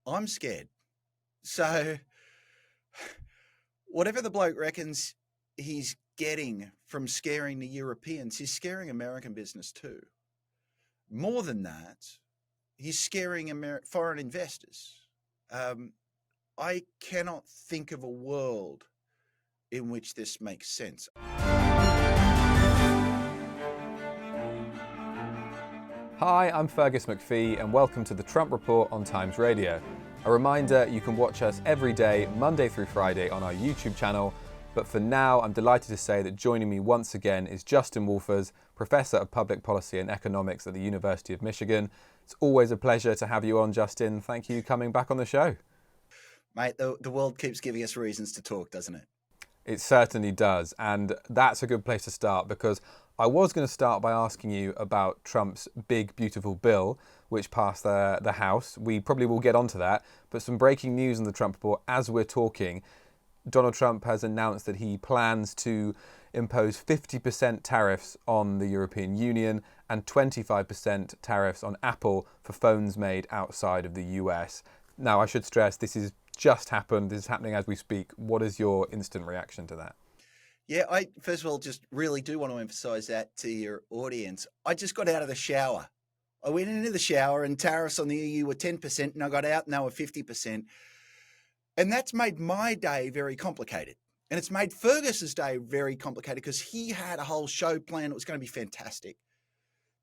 I'm scared. So whatever the bloke reckons he's getting from scaring the Europeans, he's scaring American business too. More than that, he's scaring foreign investors. I cannot think of a world in which this makes sense. Hi, I'm Fergus Macphee and welcome to the Trump Report on Times Radio. A reminder, you can watch us every day, Monday through Friday on our YouTube channel. But for now, I'm delighted to say that joining me once again is Justin Wolfers, Professor of Public Policy and Economics at the University of Michigan. It's always a pleasure to have you on, Justin. Thank you for coming back on the show. Mate, the world keeps giving us reasons to talk, doesn't it? It certainly does. And that's a good place to start because I was going to start by asking you about Trump's big, beautiful bill, which passed the House. We probably will get onto that. But some breaking news on the Trump Report as we're talking. Donald Trump has announced that he plans to impose 50% tariffs on the European Union and 25% tariffs on Apple for phones made outside of the US. Now, I should stress this is just happened. This is happening as we speak. What is your instant reaction to that? Yeah, I first of all just really do want to emphasize that to your audience. I just got out of the shower. I went into the shower and tariffs on the EU were 10% and I got out and they were 50%. And that's made my day very complicated. And it's made Fergus's day very complicated because he had a whole show planned. It was going to be fantastic.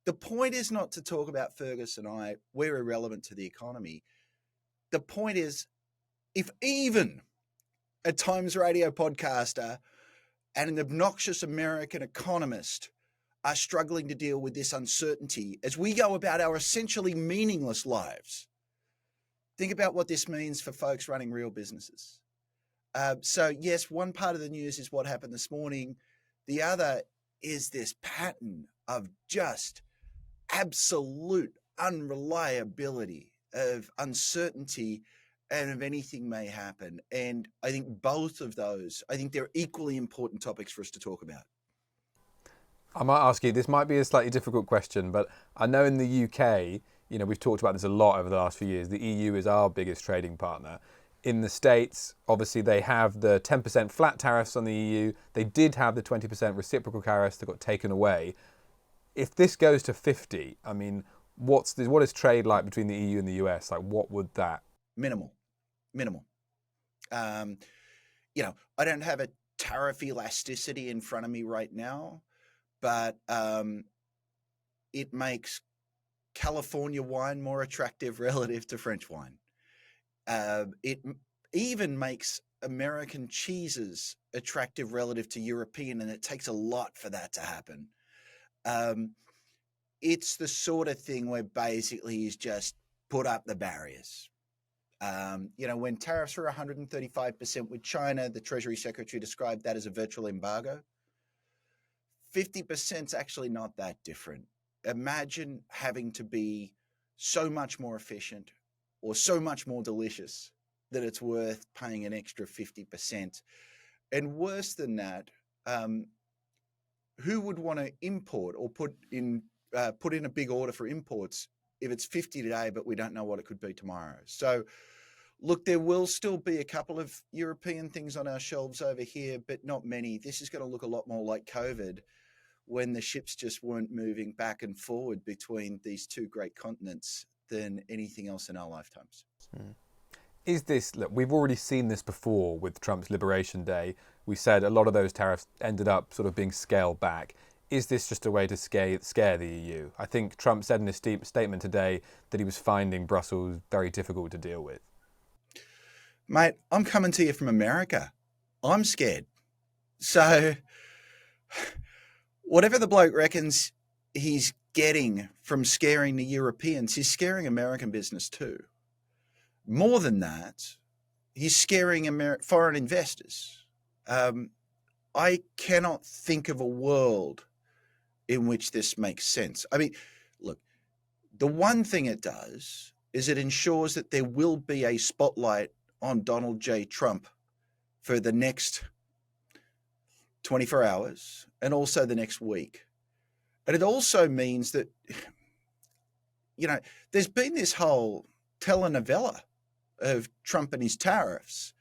The point is not to talk about Fergus and I. We're irrelevant to the economy. The point is, if even a Times Radio podcaster and an obnoxious American economist are struggling to deal with this uncertainty as we go about our essentially meaningless lives, think about what this means for folks running real businesses. So yes, one part of the news is what happened this morning. The other is this pattern of just absolute unreliability, of uncertainty, and of anything may happen. And I think both of those, I think they're equally important topics for us to talk about. I might ask you, this might be a slightly difficult question, but I know in the UK, we've talked about this a lot over the last few years. The EU is our biggest trading partner. In the States, obviously, they have the 10% flat tariffs on the EU. They did have the 20% reciprocal tariffs that got taken away. If this goes to 50, I mean, what is trade like between the EU and the US? Like, what would that? Minimal. I don't have a tariff elasticity in front of me right now, but it makes California wine more attractive relative to French wine. It even makes American cheeses attractive relative to European, and it takes a lot for that to happen. It's the sort of thing where basically he's just put up the barriers. When tariffs were 135% with China, the Treasury Secretary described that as a virtual embargo. 50% is actually not that different. Imagine having to be so much more efficient or so much more delicious that it's worth paying an extra 50%. And worse than that, who would want to import or put in a big order for imports if it's 50 today, but we don't know what it could be tomorrow? So, look, there will still be a couple of European things on our shelves over here, but not many. This is going to look a lot more like COVID, when the ships just weren't moving back and forward between these two great continents than anything else in our lifetimes. Look, we've already seen this before with Trump's Liberation Day. We said a lot of those tariffs ended up sort of being scaled back. Is this just a way to scare the EU? I think Trump said in his statement today that he was finding Brussels very difficult to deal with. Mate, I'm coming to you from America. I'm scared. So whatever the bloke reckons he's getting from scaring the Europeans, he's scaring American business too. More than that, he's scaring foreign investors. I cannot think of a world in which this makes sense. I mean, look, the one thing it does is it ensures that there will be a spotlight on Donald J. Trump for the next 24 hours and also the next week. And it also means that, there's been this whole telenovela of Trump and his tariffs.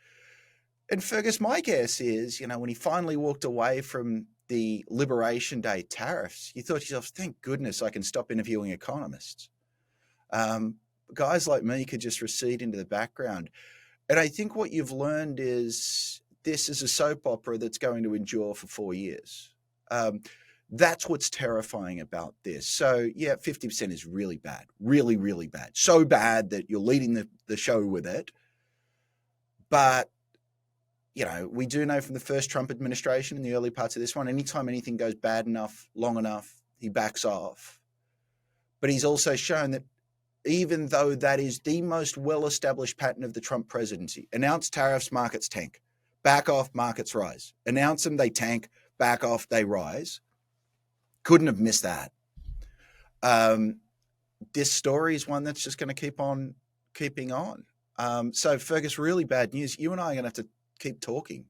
And Fergus, my guess is, when he finally walked away from the Liberation Day tariffs, you thought to yourself, thank goodness I can stop interviewing economists. Guys like me could just recede into the background. And I think what you've learned is this is a soap opera that's going to endure for 4 years. That's what's terrifying about this. So, yeah, 50% is really bad, really, really bad. So bad that you're leading the show with it. But, we do know from the first Trump administration in the early parts of this one, anytime anything goes bad enough, long enough, he backs off. But he's also shown that even though that is the most well-established pattern of the Trump presidency, announce tariffs, markets tank. Back off, markets rise. Announce them, they tank. Back off, they rise. Couldn't have missed that. This story is one that's just going to keep on keeping on. So, Fergus, really bad news. You and I are going to have to keep talking.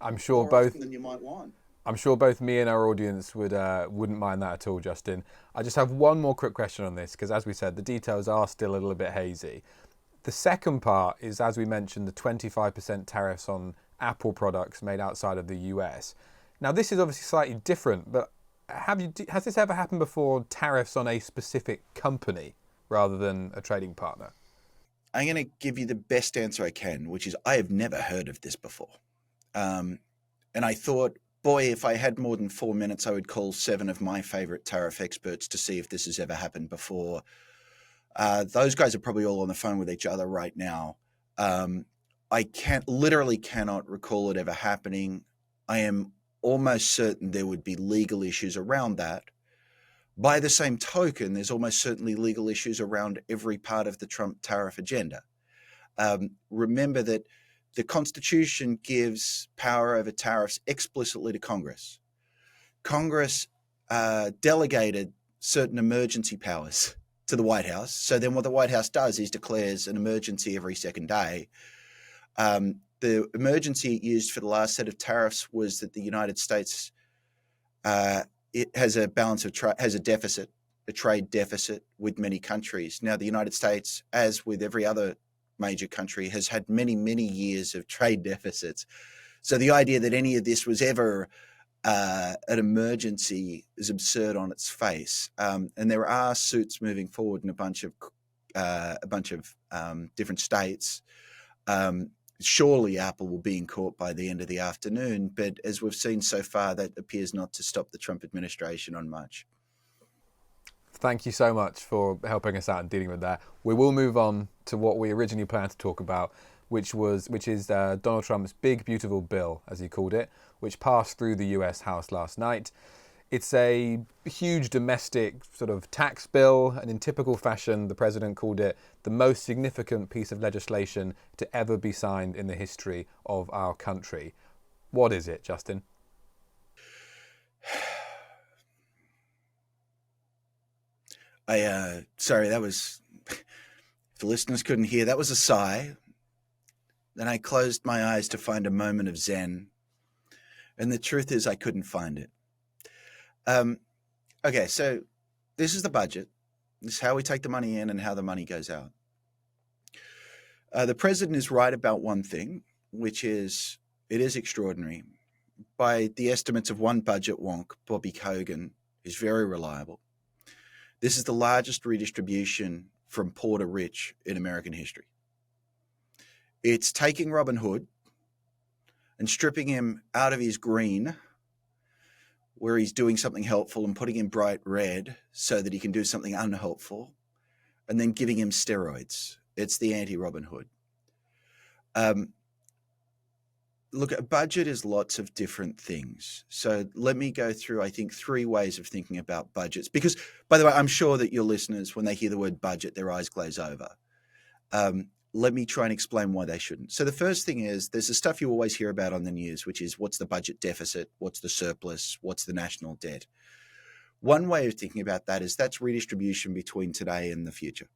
I'm sure more both often than you might want. I'm sure both me and our audience wouldn't mind that at all, Justin. I just have one more quick question on this, because as we said, the details are still a little bit hazy. The second part is, as we mentioned, the 25% tariffs on Apple products made outside of the US. Now, this is obviously slightly different, but has this ever happened before, tariffs on a specific company rather than a trading partner? I'm going to give you the best answer I can, which is I have never heard of this before. And I thought, boy, if I had more than 4 minutes, I would call 7 of my favorite tariff experts to see if this has ever happened before. Those guys are probably all on the phone with each other right now. I literally cannot recall it ever happening. I am almost certain there would be legal issues around that. By the same token, there's almost certainly legal issues around every part of the Trump tariff agenda. Remember that the Constitution gives power over tariffs explicitly to Congress. Congress delegated certain emergency powers to the White House. So then what the White House does is declares an emergency every second day. The emergency it used for the last set of tariffs was that the United States it has a balance of has a deficit, a trade deficit with many countries. Now, the United States, as with every other major country, has had many, many years of trade deficits. So the idea that any of this was ever an emergency is absurd on its face. And there are suits moving forward in a bunch of different states. Surely Apple will be in court by the end of the afternoon, but as we've seen so far, that appears not to stop the Trump administration on much. Thank you so much for helping us out and dealing with that. We will move on to what we originally planned to talk about, which is Donald Trump's big, beautiful bill, as he called it, which passed through the US House last night. It's a huge domestic sort of tax bill, and in typical fashion, the president called it the most significant piece of legislation to ever be signed in the history of our country. What is it, Justin? Sorry, that was, if the listeners couldn't hear, that was a sigh. Then I closed my eyes to find a moment of zen. And the truth is I couldn't find it. Okay, so this is the budget. This is how we take the money in and how the money goes out. The president is right about one thing, which is it is extraordinary. By the estimates of one budget wonk, Bobby Kogan, is very reliable. This is the largest redistribution from poor to rich in American history. It's taking Robin Hood and stripping him out of his green, where he's doing something helpful, and putting him bright red so that he can do something unhelpful, and then giving him steroids. It's the anti-Robin Hood. Look, a budget is lots of different things. So let me go through, I think, 3 ways of thinking about budgets. Because, by the way, I'm sure that your listeners, when they hear the word budget, their eyes glaze over. Let me try and explain why they shouldn't. So the first thing is there's the stuff you always hear about on the news, which is what's the budget deficit, what's the surplus, what's the national debt. One way of thinking about that is that's redistribution between today and the future.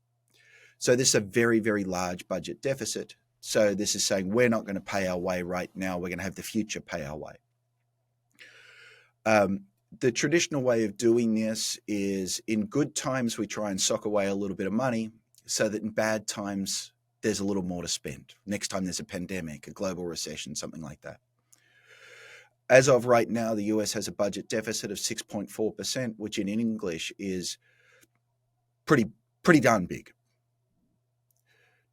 So this is a very, very large budget deficit. So this is saying we're not going to pay our way right now. We're going to have the future pay our way. The traditional way of doing this is in good times, we try and sock away a little bit of money so that in bad times, there's a little more to spend. Next time there's a pandemic, a global recession, something like that. As of right now, the US has a budget deficit of 6.4%, which in English is pretty darn big,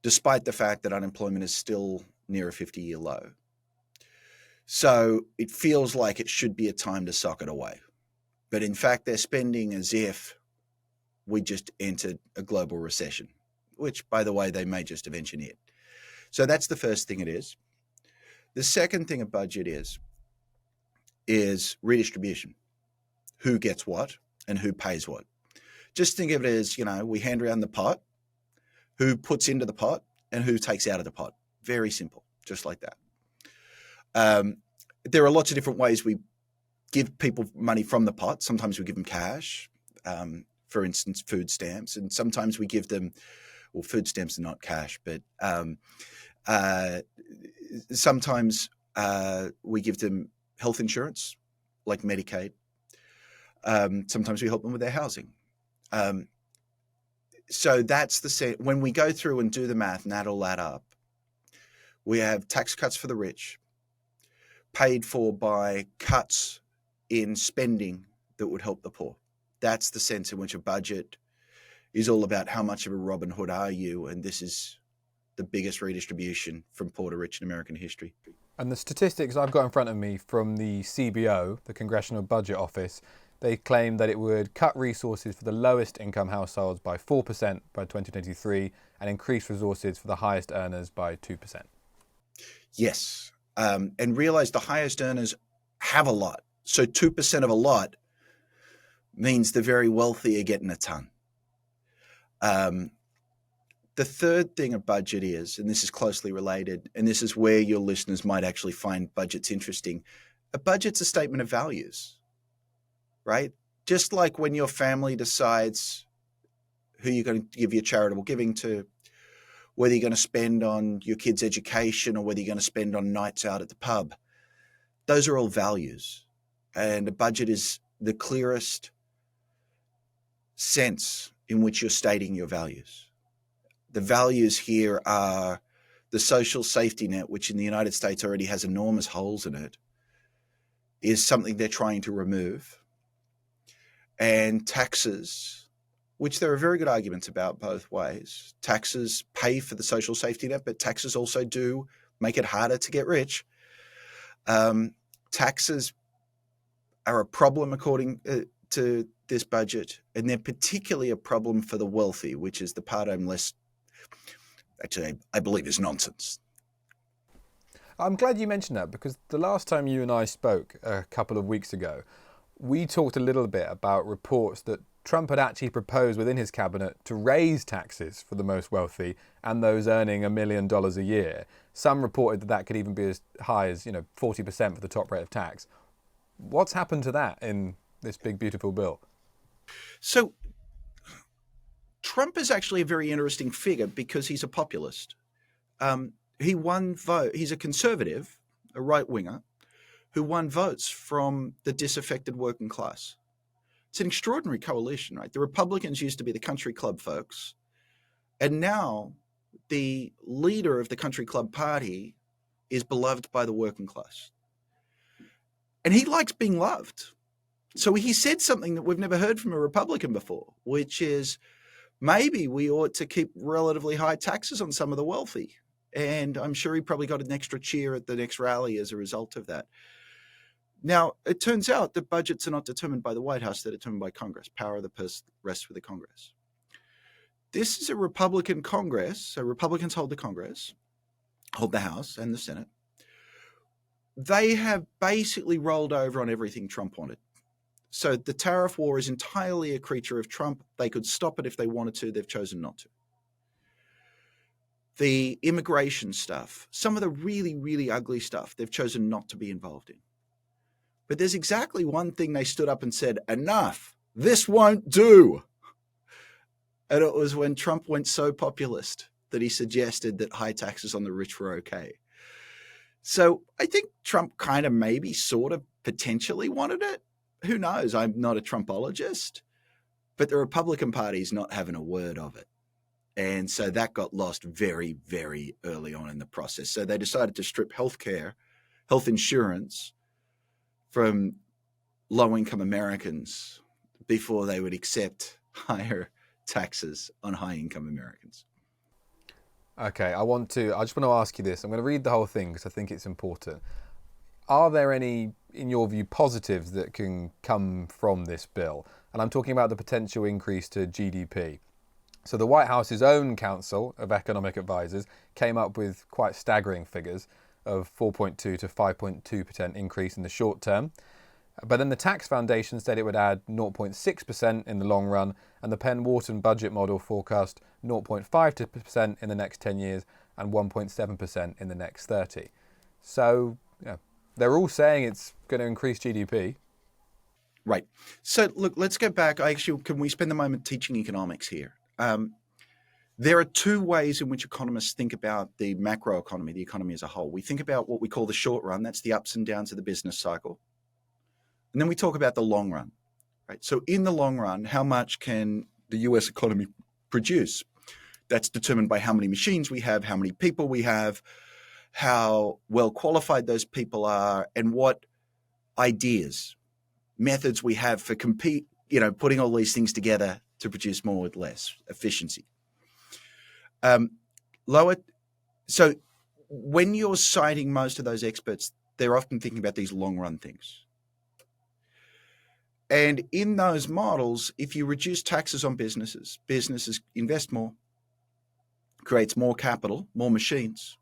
despite the fact that unemployment is still near a 50-year low. So it feels like it should be a time to sock it away. But in fact, they're spending as if we just entered a global recession, which, by the way, they may just have engineered. So that's the first thing it is. The second thing a budget is redistribution. Who gets what and who pays what. Just think of it as, we hand around the pot, who puts into the pot and who takes out of the pot. Very simple, just like that. There are lots of different ways we give people money from the pot. Sometimes we give them cash, for instance, food stamps, and sometimes we give them, well, food stamps are not cash, but sometimes we give them health insurance, like Medicaid. Sometimes we help them with their housing. So that's when we go through and do the math and add all that up, we have tax cuts for the rich, paid for by cuts in spending that would help the poor. That's the sense in which a budget is all about. How much of a Robin Hood are you? And this is the biggest redistribution from poor to rich in American history. And the statistics I've got in front of me from the CBO, the Congressional Budget Office, they claim that it would cut resources for the lowest income households by 4% by 2023 and increase resources for the highest earners by 2%. Yes. And realize the highest earners have a lot. So 2% of a lot means the very wealthy are getting a ton. The third thing a budget is, and this is closely related, and this is where your listeners might actually find budgets interesting, a budget's a statement of values, right? Just like when your family decides who you're going to give your charitable giving to, whether you're going to spend on your kids' education or whether you're going to spend on nights out at the pub. Those are all values. And a budget is the clearest sense in which you're stating your values. The values here are the social safety net, which in the United States already has enormous holes in it, is something they're trying to remove. And taxes, which there are very good arguments about both ways. Taxes pay for the social safety net, but taxes also do make it harder to get rich. Taxes are a problem according to this budget, and they're particularly a problem for the wealthy, which is the part I believe is nonsense. I'm glad you mentioned that, because the last time you and I spoke a couple of weeks ago, we talked a little bit about reports that Trump had actually proposed within his cabinet to raise taxes for the most wealthy and those earning $1 million a year. Some reported that that could even be as high as 40% for the top rate of tax. What's happened to that in this big, beautiful bill? So Trump is actually a very interesting figure because he's a populist. He won vote. He's a conservative, a right-winger, who won votes from the disaffected working class. It's an extraordinary coalition, right? The Republicans used to be the country club folks, and now the leader of the country club party is beloved by the working class. And he likes being loved. So he said something that we've never heard from a Republican before, which is maybe we ought to keep relatively high taxes on some of the wealthy. And I'm sure he probably got an extra cheer at the next rally as a result of that. Now, it turns out that budgets are not determined by the White House, they're determined by Congress. Power of the purse rests with the Congress. This is a Republican Congress, so Republicans hold the Congress, hold the House and the Senate. They have basically rolled over on everything Trump wanted. So the tariff war is entirely a creature of Trump. They could stop it if they wanted to. They've chosen not to. The immigration stuff, some of the really, really ugly stuff, they've chosen not to be involved in. But there's exactly one thing they stood up and said, enough, this won't do. And it was when Trump went so populist that he suggested that high taxes on the rich were okay. So I think Trump kind of maybe sort of potentially wanted it. Who knows? I'm not a Trumpologist, but the Republican Party is not having a word of it. And so that got lost very, very early on in the process. So they decided to strip health insurance from low-income Americans before they would accept higher taxes on high-income Americans. Okay, I just want to ask you this. I'm going to read the whole thing because I think it's important. Are there any, in your view, positives that can come from this bill? And I'm talking about the potential increase to GDP. So the White House's own Council of Economic Advisors came up with quite staggering figures of 4.2 to 5.2% increase in the short term. But then the Tax Foundation said it would add 0.6% in the long run, and the Penn Wharton budget model forecast 0.5% in the next 10 years and 1.7% in the next 30. So they're all saying it's going to increase GDP. Right. So look, let's go back. Can we spend a moment teaching economics here? There are two ways in which economists think about the macroeconomy, the economy as a whole. We think about what we call the short run. That's the ups and downs of the business cycle. And then we talk about the long run, right? So in the long run, how much can the US economy produce? That's determined by how many machines we have, how many people we have, how well qualified those people are, and what ideas, methods we have for putting all these things together to produce more with less efficiency. So when you're citing most of those experts, they're often thinking about these long run things. And in those models, if you reduce taxes on businesses invest more, creates more capital, more machines,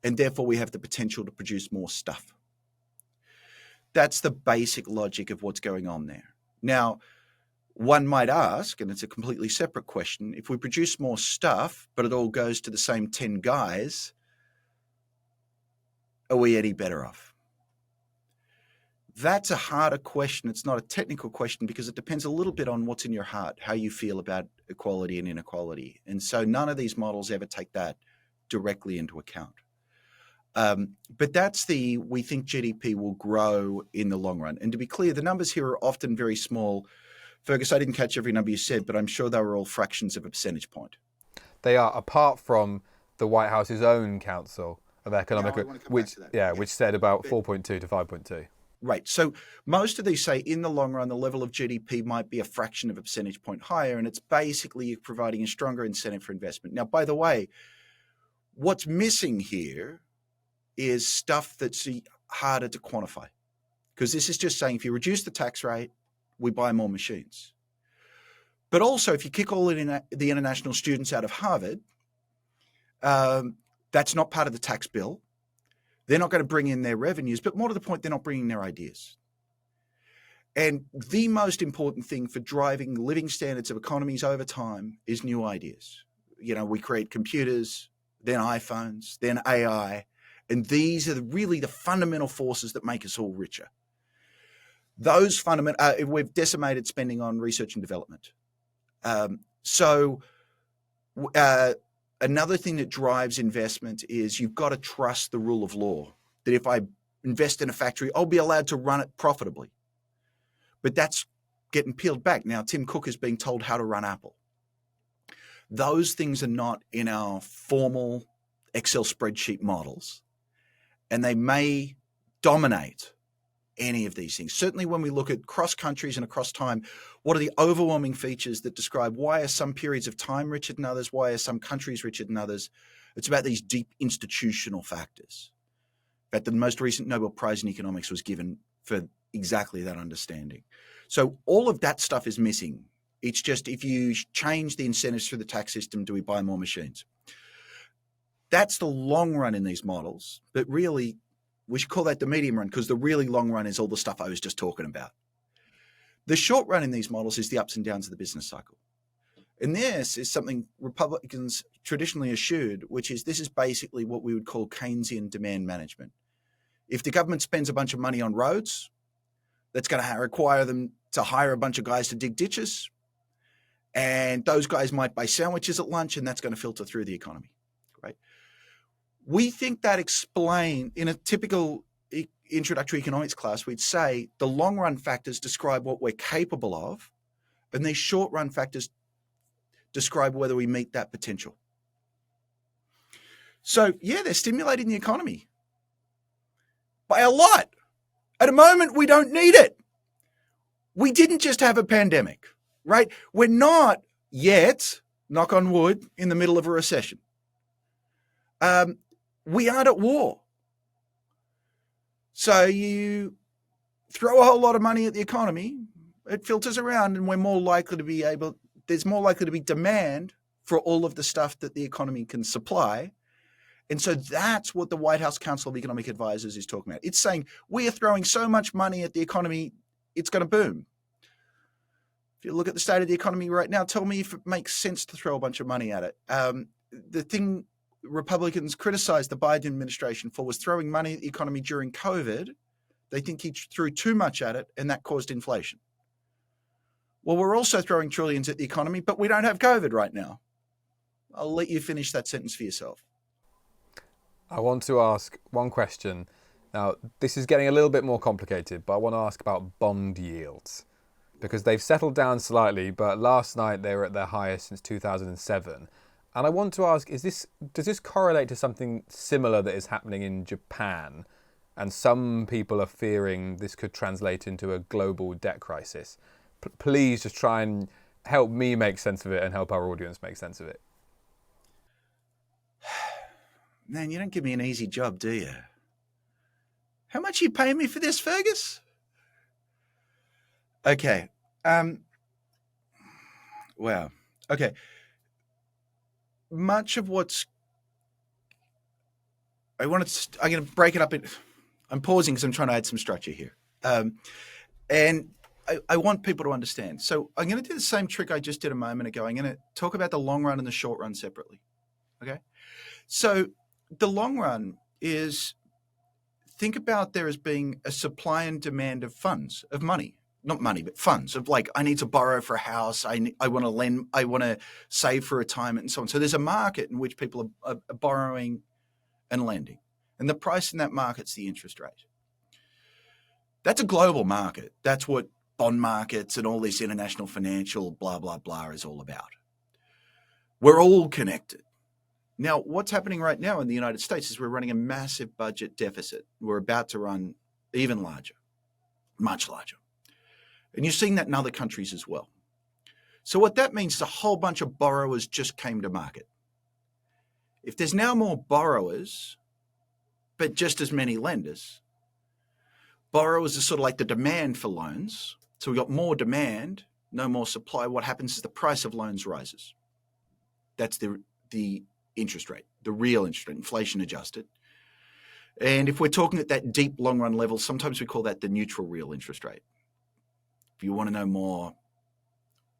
and therefore we have the potential to produce more stuff. That's the basic logic of what's going on there. Now, one might ask, and it's a completely separate question, if we produce more stuff, but it all goes to the same 10 guys, are we any better off? That's a harder question. It's not a technical question because it depends a little bit on what's in your heart, how you feel about equality and inequality. And so none of these models ever take that directly into account. But we think GDP will grow in the long run. And to be clear, the numbers here are often very small. Fergus, I didn't catch every number you said, but I'm sure they were all fractions of a percentage point. They are, apart from the White House's own Council of Economic, which said about 4.2 to 5.2. Right. So most of these say in the long run, the level of GDP might be a fraction of a percentage point higher, and it's basically providing a stronger incentive for investment. Now, by the way, what's missing here is stuff that's harder to quantify, because this is just saying if you reduce the tax rate, we buy more machines. But also, if you kick all the international students out of Harvard, that's not part of the tax bill. They're not going to bring in their revenues, but more to the point, they're not bringing their ideas. And the most important thing for driving living standards of economies over time is new ideas. We create computers, then iPhones, then AI, and these are really the fundamental forces that make us all richer. Those we've decimated spending on research and development. Another thing that drives investment is you've got to trust the rule of law, that if I invest in a factory, I'll be allowed to run it profitably. But that's getting peeled back. Now, Tim Cook is being told how to run Apple. Those things are not in our formal Excel spreadsheet models, and they may dominate any of these things. Certainly when we look at cross countries and across time, what are the overwhelming features that describe why are some periods of time richer than others? Why are some countries richer than others? It's about these deep institutional factors. In fact, the most recent Nobel Prize in economics was given for exactly that understanding. So all of that stuff is missing. It's just if you change the incentives through the tax system, do we buy more machines? That's the long run in these models, but really we should call that the medium run, because the really long run is all the stuff I was just talking about. The short run in these models is the ups and downs of the business cycle. And this is something Republicans traditionally eschewed, which is this is basically what we would call Keynesian demand management. If the government spends a bunch of money on roads, that's going to require them to hire a bunch of guys to dig ditches. And those guys might buy sandwiches at lunch, and that's going to filter through the economy, right? We think that in a typical introductory economics class, we'd say the long run factors describe what we're capable of, and these short run factors describe whether we meet that potential. So, yeah, they're stimulating the economy by a lot. At the moment, we don't need it. We didn't just have a pandemic, right? We're not yet, knock on wood, in the middle of a recession. We aren't at war. So you throw a whole lot of money at the economy, it filters around, and there's more likely to be demand for all of the stuff that the economy can supply. And so that's what the White House Council of Economic Advisors is talking about. It's saying we are throwing so much money at the economy, it's going to boom. If you look at the state of the economy right now, tell me if it makes sense to throw a bunch of money at it. The thing Republicans criticized the Biden administration for was throwing money at the economy during COVID. They think he threw too much at it, and that caused inflation. Well, we're also throwing trillions at the economy, but we don't have COVID right now. I'll let you finish that sentence for yourself. I want to ask one question. Now, this is getting a little bit more complicated, but I want to ask about bond yields, because they've settled down slightly, but last night they were at their highest since 2007. And I want to ask, does this correlate to something similar that is happening in Japan? And some people are fearing this could translate into a global debt crisis. Please just try and help me make sense of it and help our audience make sense of it. Man, you don't give me an easy job, do you? How much are you paying me for this, Fergus? Okay. Wow. Okay. Much of what's... I'm going to break it up. I'm pausing because I'm trying to add some structure here. And I want people to understand. So I'm going to do the same trick I just did a moment ago. I'm going to talk about the long run and the short run separately. Okay? So the long run is, think about there as being a supply and demand of funds, of money. Not money, but funds, of like, I need to borrow for a house. I want to lend. I want to save for retirement and so on. So there's a market in which people are borrowing and lending. And the price in that market's the interest rate. That's a global market. That's what bond markets and all this international financial blah, blah, blah is all about. We're all connected. Now, what's happening right now in the United States is we're running a massive budget deficit. We're about to run even larger, much larger. And you're seeing that in other countries as well. So what that means is a whole bunch of borrowers just came to market. If there's now more borrowers, but just as many lenders, borrowers are sort of like the demand for loans. So we've got more demand, no more supply. What happens is the price of loans rises. That's the interest rate, the real interest rate, inflation adjusted. And if we're talking at that deep long run level, sometimes we call that the neutral real interest rate. If you want to know more,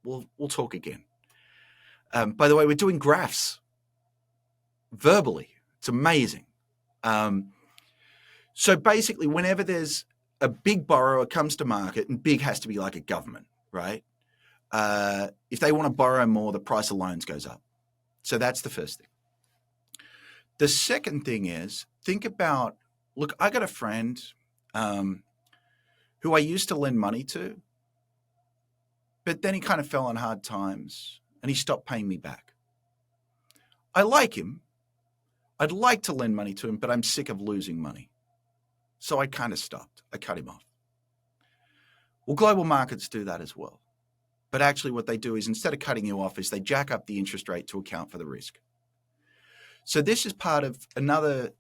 we'll talk again. By the way, we're doing graphs verbally. It's amazing. So basically, whenever there's a big borrower comes to market, and big has to be like a government, right? If they want to borrow more, the price of loans goes up. So that's the first thing. The second thing is, think about, look, I got a friend who I used to lend money to, but then he kind of fell on hard times and he stopped paying me back. I like him. I'd like to lend money to him, but I'm sick of losing money. So I kind of stopped. I cut him off. Well, global markets do that as well. But actually what they do is, instead of cutting you off, is they jack up the interest rate to account for the risk. So this is part of another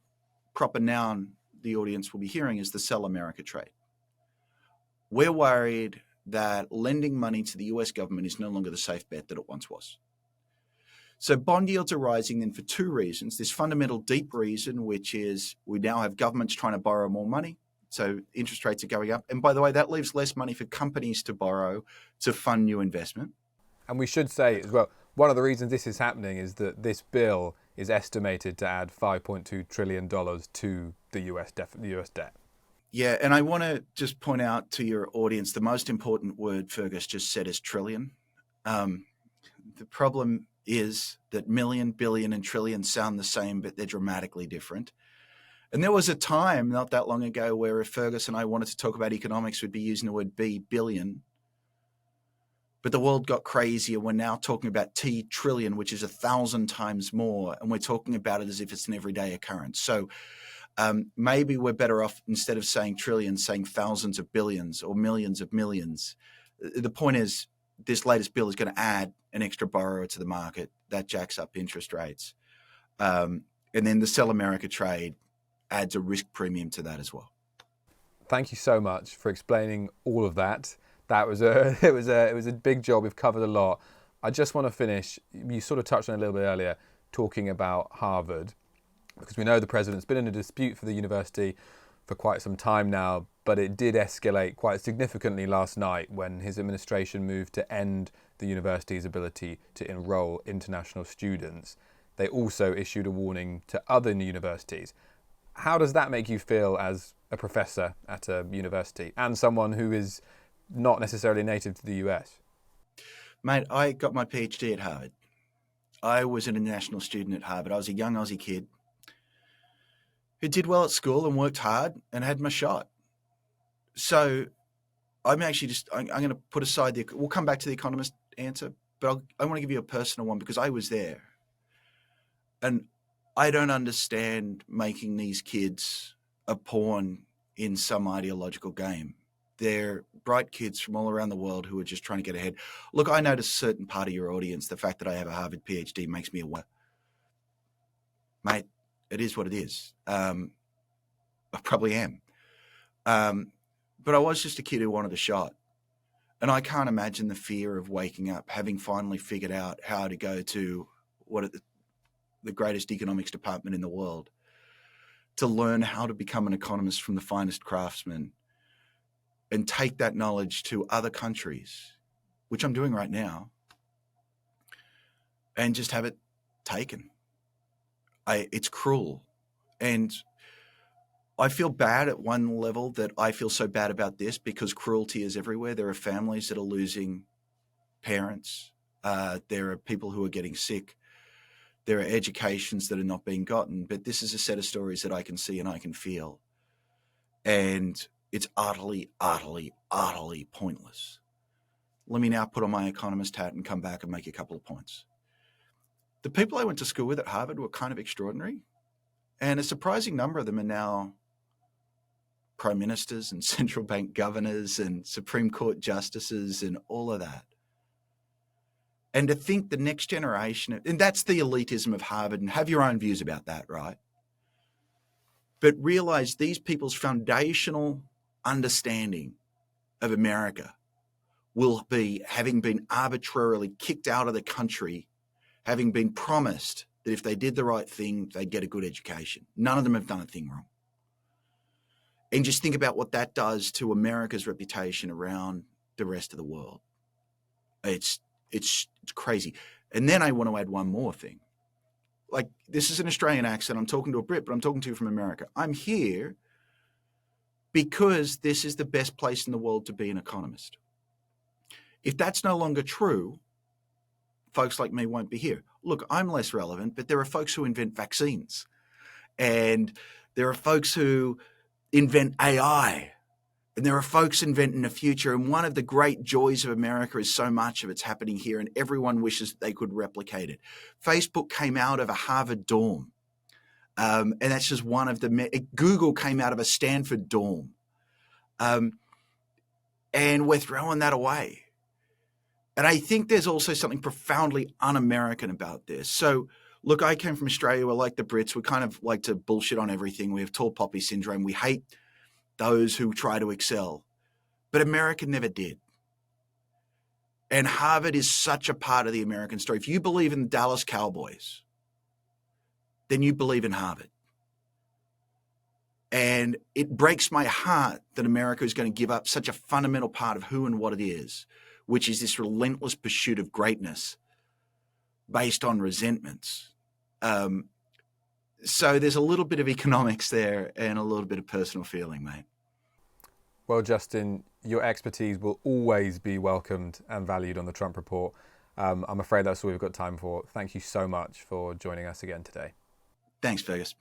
proper noun the audience will be hearing, is the sell America trade. We're worried that lending money to the US government is no longer the safe bet that it once was. So bond yields are rising then for two reasons. This fundamental deep reason, which is we now have governments trying to borrow more money. So interest rates are going up. And by the way, that leaves less money for companies to borrow to fund new investment. And we should say as well, one of the reasons this is happening is that this bill is estimated to add $5.2 trillion to the US debt. Yeah, and I want to just point out to your audience, the most important word Fergus just said is trillion. The problem is that million, billion, and trillion sound the same, but they're dramatically different. And there was a time not that long ago where if Fergus and I wanted to talk about economics, we'd be using the word billion. But the world got crazier. We're now talking about T trillion, which is 1,000 times more, and we're talking about it as if it's an everyday occurrence. So maybe we're better off, instead of saying trillions, saying thousands of billions or millions of millions. The point is, this latest bill is going to add an extra borrower to the market. That jacks up interest rates. And then the Sell America trade adds a risk premium to that as well. Thank you so much for explaining all of that. That was it was a big job. We've covered a lot. I just want to finish. You sort of touched on it a little bit earlier, talking about Harvard, because we know the president's been in a dispute for the university for quite some time now, but it did escalate quite significantly last night when his administration moved to end the university's ability to enroll international students. They also issued a warning to other universities. How does that make you feel as a professor at a university and someone who is not necessarily native to the US? Mate, I got my PhD at Harvard. I was an international student at Harvard. I was a young Aussie kid who did well at school and worked hard and had my shot. So I'm actually I'm going to put aside we'll come back to the economist answer, but I want to give you a personal one because I was there. And I don't understand making these kids a pawn in some ideological game. They're bright kids from all around the world who are just trying to get ahead. Look, I notice a certain part of your audience, the fact that I have a Harvard PhD makes me aware. Mate, it is what it is. I probably am. But I was just a kid who wanted a shot. And I can't imagine the fear of waking up, having finally figured out how to go to the greatest economics department in the world, to learn how to become an economist from the finest craftsman and take that knowledge to other countries, which I'm doing right now, and just have it taken. It's cruel. And I feel bad at one level that I feel so bad about this because cruelty is everywhere. There are families that are losing parents. There are people who are getting sick. There are educations that are not being gotten. But this is a set of stories that I can see and I can feel. And it's utterly, utterly, utterly pointless. Let me now put on my economist hat and come back and make a couple of points. The people I went to school with at Harvard were kind of extraordinary. And a surprising number of them are now prime ministers and central bank governors and Supreme Court justices and all of that. And to think the next generation, and that's the elitism of Harvard, and have your own views about that, right? But realize these people's foundational understanding of America will be having been arbitrarily kicked out of the country, having been promised that if they did the right thing, they'd get a good education. None of them have done a thing wrong. And just think about what that does to America's reputation around the rest of the world. It's crazy. And then I want to add one more thing. Like, this is an Australian accent. I'm talking to a Brit, but I'm talking to you from America. I'm here because this is the best place in the world to be an economist. If that's no longer true, folks like me won't be here. Look, I'm less relevant, but there are folks who invent vaccines. And there are folks who invent AI. And there are folks inventing the future. And one of the great joys of America is so much of it's happening here, and everyone wishes they could replicate it. Facebook came out of a Harvard dorm. And that's just one of the... Google came out of a Stanford dorm. And we're throwing that away. And I think there's also something profoundly un-American about this. So, look, I came from Australia. We're like the Brits. We kind of like to bullshit on everything. We have tall poppy syndrome. We hate those who try to excel. But America never did. And Harvard is such a part of the American story. If you believe in the Dallas Cowboys, then you believe in Harvard. And it breaks my heart that America is going to give up such a fundamental part of who and what it is, which is this relentless pursuit of greatness based on resentments. So there's a little bit of economics there and a little bit of personal feeling, mate. Well, Justin, your expertise will always be welcomed and valued on the Trump Report. I'm afraid that's all we've got time for. Thank you so much for joining us again today. Thanks, Fergus.